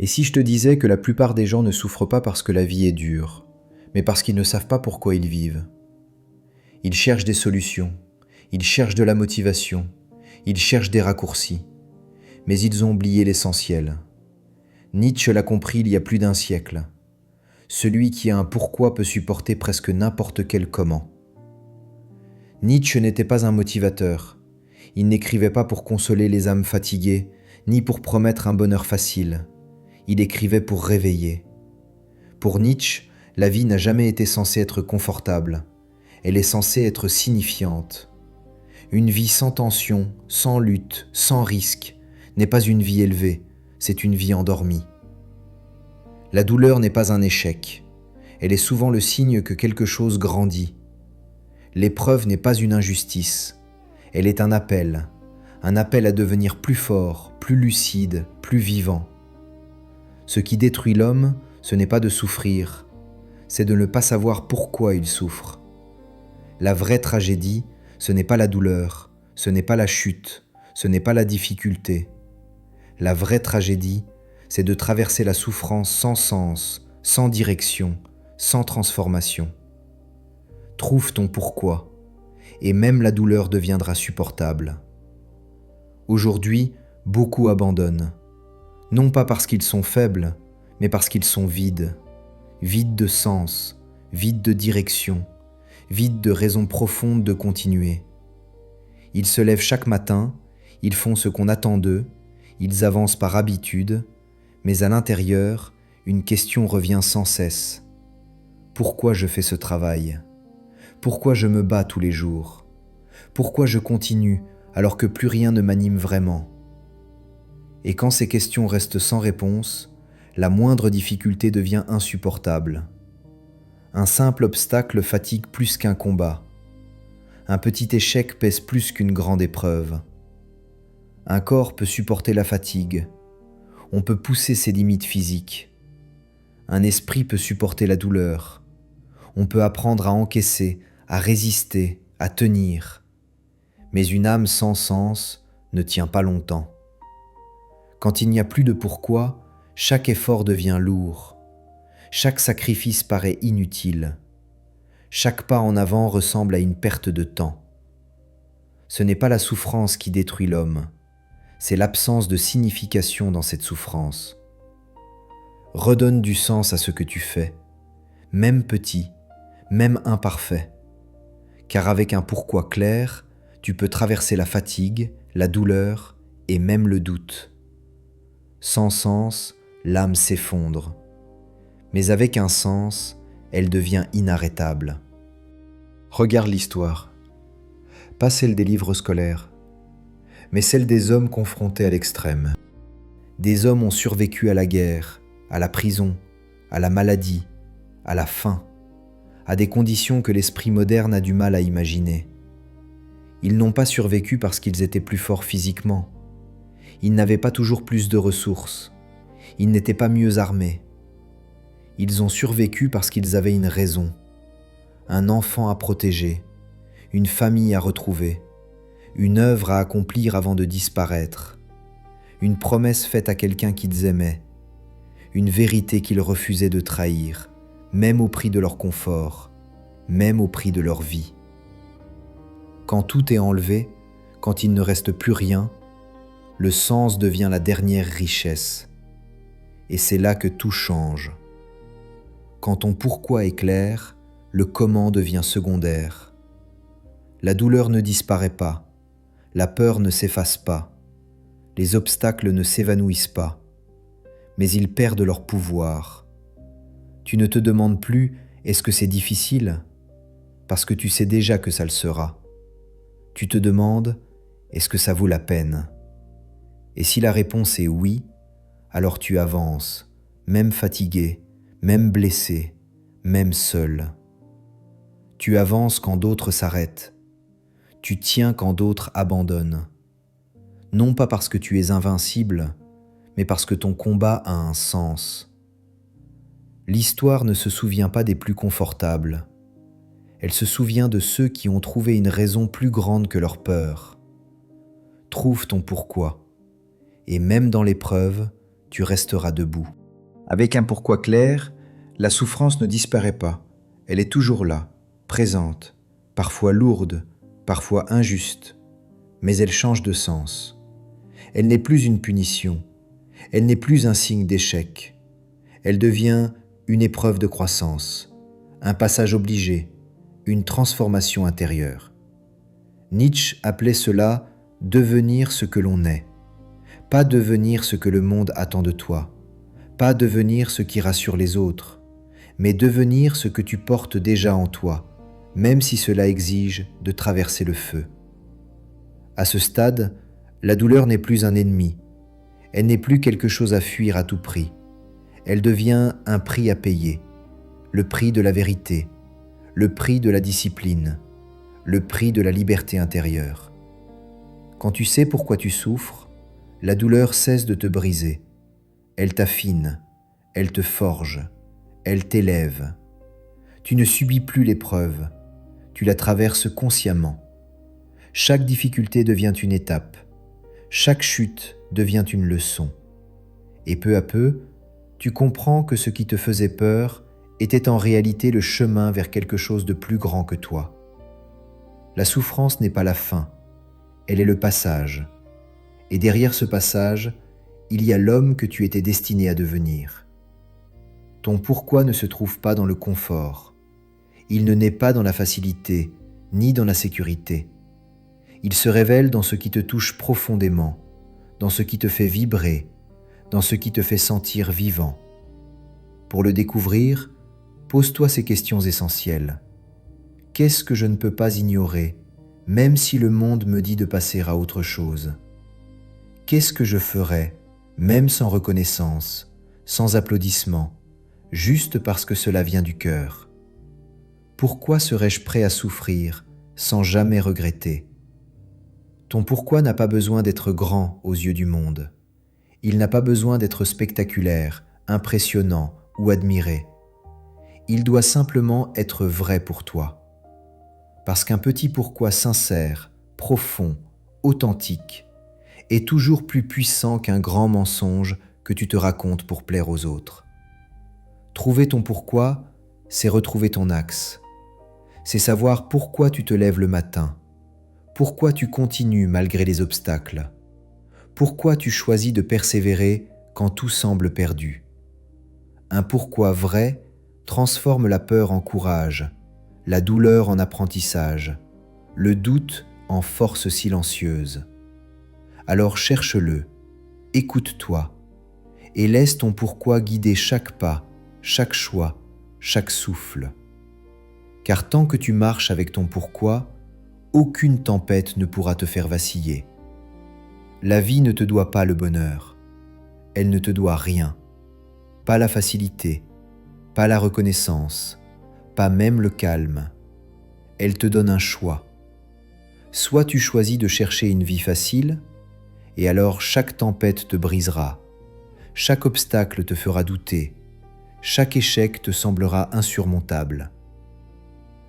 Et si je te disais que la plupart des gens ne souffrent pas parce que la vie est dure, mais parce qu'ils ne savent pas pourquoi ils vivent? Ils cherchent des solutions, ils cherchent de la motivation, ils cherchent des raccourcis, mais ils ont oublié l'essentiel. Nietzsche l'a compris il y a plus d'un siècle. Celui qui a un pourquoi peut supporter presque n'importe quel comment. Nietzsche n'était pas un motivateur. Il n'écrivait pas pour consoler les âmes fatiguées, ni pour promettre un bonheur facile. Il écrivait pour réveiller. Pour Nietzsche, la vie n'a jamais été censée être confortable. Elle est censée être signifiante. Une vie sans tension, sans lutte, sans risque, n'est pas une vie élevée, c'est une vie endormie. La douleur n'est pas un échec. Elle est souvent le signe que quelque chose grandit. L'épreuve n'est pas une injustice. Elle est un appel à devenir plus fort, plus lucide, plus vivant. Ce qui détruit l'homme, ce n'est pas de souffrir, c'est de ne pas savoir pourquoi il souffre. La vraie tragédie, ce n'est pas la douleur, ce n'est pas la chute, ce n'est pas la difficulté. La vraie tragédie, c'est de traverser la souffrance sans sens, sans direction, sans transformation. Trouve ton pourquoi, et même la douleur deviendra supportable. Aujourd'hui, beaucoup abandonnent, non pas parce qu'ils sont faibles, mais parce qu'ils sont vides. Vides de sens, vides de direction, vides de raison profonde de continuer. Ils se lèvent chaque matin, ils font ce qu'on attend d'eux, ils avancent par habitude, mais à l'intérieur, une question revient sans cesse. Pourquoi je fais ce travail? Pourquoi je me bats tous les jours? Pourquoi je continue alors que plus rien ne m'anime vraiment? Et quand ces questions restent sans réponse, la moindre difficulté devient insupportable. Un simple obstacle fatigue plus qu'un combat. Un petit échec pèse plus qu'une grande épreuve. Un corps peut supporter la fatigue. On peut pousser ses limites physiques. Un esprit peut supporter la douleur. On peut apprendre à encaisser, à résister, à tenir. Mais une âme sans sens ne tient pas longtemps. Quand il n'y a plus de pourquoi, chaque effort devient lourd. Chaque sacrifice paraît inutile. Chaque pas en avant ressemble à une perte de temps. Ce n'est pas la souffrance qui détruit l'homme, c'est l'absence de signification dans cette souffrance. Redonne du sens à ce que tu fais, même petit, même imparfait. Car avec un pourquoi clair, tu peux traverser la fatigue, la douleur et même le doute. Sans sens, l'âme s'effondre. Mais avec un sens, elle devient inarrêtable. Regarde l'histoire. Pas celle des livres scolaires, mais celle des hommes confrontés à l'extrême. Des hommes ont survécu à la guerre, à la prison, à la maladie, à la faim, à des conditions que l'esprit moderne a du mal à imaginer. Ils n'ont pas survécu parce qu'ils étaient plus forts physiquement. Ils n'avaient pas toujours plus de ressources. Ils n'étaient pas mieux armés. Ils ont survécu parce qu'ils avaient une raison, un enfant à protéger, une famille à retrouver, une œuvre à accomplir avant de disparaître, une promesse faite à quelqu'un qu'ils aimaient, une vérité qu'ils refusaient de trahir, même au prix de leur confort, même au prix de leur vie. Quand tout est enlevé, quand il ne reste plus rien, le sens devient la dernière richesse. Et c'est là que tout change. Quand ton pourquoi est clair, le comment devient secondaire. La douleur ne disparaît pas, la peur ne s'efface pas, les obstacles ne s'évanouissent pas, mais ils perdent leur pouvoir. Tu ne te demandes plus « est-ce que c'est difficile ?» parce que tu sais déjà que ça le sera. Tu te demandes « est-ce que ça vaut la peine ?» Et si la réponse est oui, alors tu avances, même fatigué, même blessé, même seul. Tu avances quand d'autres s'arrêtent. Tu tiens quand d'autres abandonnent. Non pas parce que tu es invincible, mais parce que ton combat a un sens. L'histoire ne se souvient pas des plus confortables. Elle se souvient de ceux qui ont trouvé une raison plus grande que leur peur. Trouve ton pourquoi. Et même dans l'épreuve, tu resteras debout. Avec un pourquoi clair, la souffrance ne disparaît pas. Elle est toujours là, présente, parfois lourde, parfois injuste, mais elle change de sens. Elle n'est plus une punition, elle n'est plus un signe d'échec. Elle devient une épreuve de croissance, un passage obligé, une transformation intérieure. Nietzsche appelait cela « devenir ce que l'on est ». Pas devenir ce que le monde attend de toi, pas devenir ce qui rassure les autres, mais devenir ce que tu portes déjà en toi, même si cela exige de traverser le feu. À ce stade, la douleur n'est plus un ennemi, elle n'est plus quelque chose à fuir à tout prix, elle devient un prix à payer, le prix de la vérité, le prix de la discipline, le prix de la liberté intérieure. Quand tu sais pourquoi tu souffres, la douleur cesse de te briser. Elle t'affine, elle te forge, elle t'élève. Tu ne subis plus l'épreuve, tu la traverses consciemment. Chaque difficulté devient une étape, chaque chute devient une leçon. Et peu à peu, tu comprends que ce qui te faisait peur était en réalité le chemin vers quelque chose de plus grand que toi. La souffrance n'est pas la fin, elle est le passage. Et derrière ce passage, il y a l'homme que tu étais destiné à devenir. Ton pourquoi ne se trouve pas dans le confort. Il ne naît pas dans la facilité, ni dans la sécurité. Il se révèle dans ce qui te touche profondément, dans ce qui te fait vibrer, dans ce qui te fait sentir vivant. Pour le découvrir, pose-toi ces questions essentielles. Qu'est-ce que je ne peux pas ignorer, même si le monde me dit de passer à autre chose ? Qu'est-ce que je ferais, même sans reconnaissance, sans applaudissements, juste parce que cela vient du cœur ? Pourquoi serais-je prêt à souffrir sans jamais regretter ? Ton pourquoi n'a pas besoin d'être grand aux yeux du monde. Il n'a pas besoin d'être spectaculaire, impressionnant ou admiré. Il doit simplement être vrai pour toi. Parce qu'un petit pourquoi sincère, profond, authentique, est toujours plus puissant qu'un grand mensonge que tu te racontes pour plaire aux autres. Trouver ton pourquoi, c'est retrouver ton axe. C'est savoir pourquoi tu te lèves le matin, pourquoi tu continues malgré les obstacles, pourquoi tu choisis de persévérer quand tout semble perdu. Un pourquoi vrai transforme la peur en courage, la douleur en apprentissage, le doute en force silencieuse. Alors cherche-le, écoute-toi et laisse ton pourquoi guider chaque pas, chaque choix, chaque souffle. Car tant que tu marches avec ton pourquoi, aucune tempête ne pourra te faire vaciller. La vie ne te doit pas le bonheur, elle ne te doit rien, pas la facilité, pas la reconnaissance, pas même le calme. Elle te donne un choix. Soit tu choisis de chercher une vie facile, et alors chaque tempête te brisera, chaque obstacle te fera douter, chaque échec te semblera insurmontable.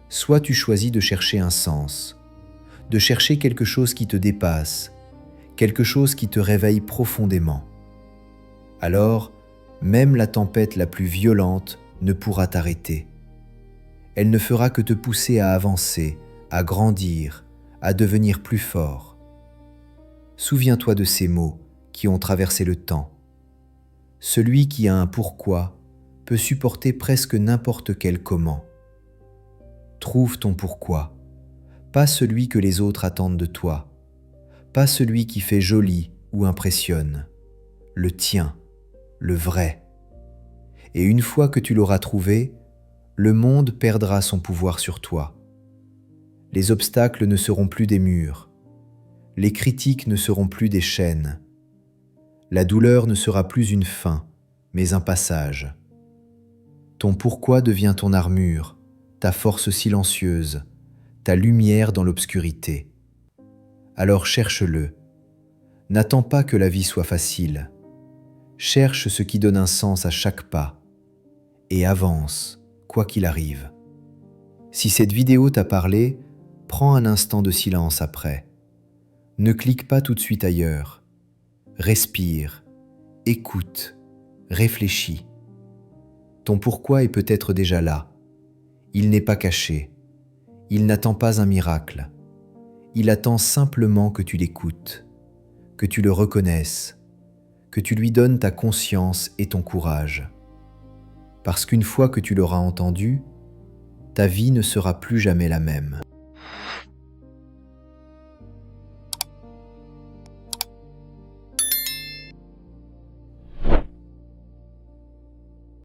Soit tu choisis de chercher un sens, de chercher quelque chose qui te dépasse, quelque chose qui te réveille profondément. Alors, même la tempête la plus violente ne pourra t'arrêter. Elle ne fera que te pousser à avancer, à grandir, à devenir plus fort. Souviens-toi de ces mots qui ont traversé le temps. Celui qui a un pourquoi peut supporter presque n'importe quel comment. Trouve ton pourquoi, pas celui que les autres attendent de toi, pas celui qui fait joli ou impressionne, le tien, le vrai. Et une fois que tu l'auras trouvé, le monde perdra son pouvoir sur toi. Les obstacles ne seront plus des murs, les critiques ne seront plus des chaînes, la douleur ne sera plus une fin, mais un passage. Ton pourquoi devient ton armure, ta force silencieuse, ta lumière dans l'obscurité. Alors cherche-le. N'attends pas que la vie soit facile. Cherche ce qui donne un sens à chaque pas et avance, quoi qu'il arrive. Si cette vidéo t'a parlé, prends un instant de silence après. Ne clique pas tout de suite ailleurs. Respire écoute, réfléchis. Ton pourquoi est peut-être déjà là. Il n'est pas caché. Il n'attend pas un miracle. Il attend simplement que tu l'écoutes, que tu le reconnaisses, que tu lui donnes ta conscience et ton courage. Parce qu'une fois que tu l'auras entendu, ta vie ne sera plus jamais la même.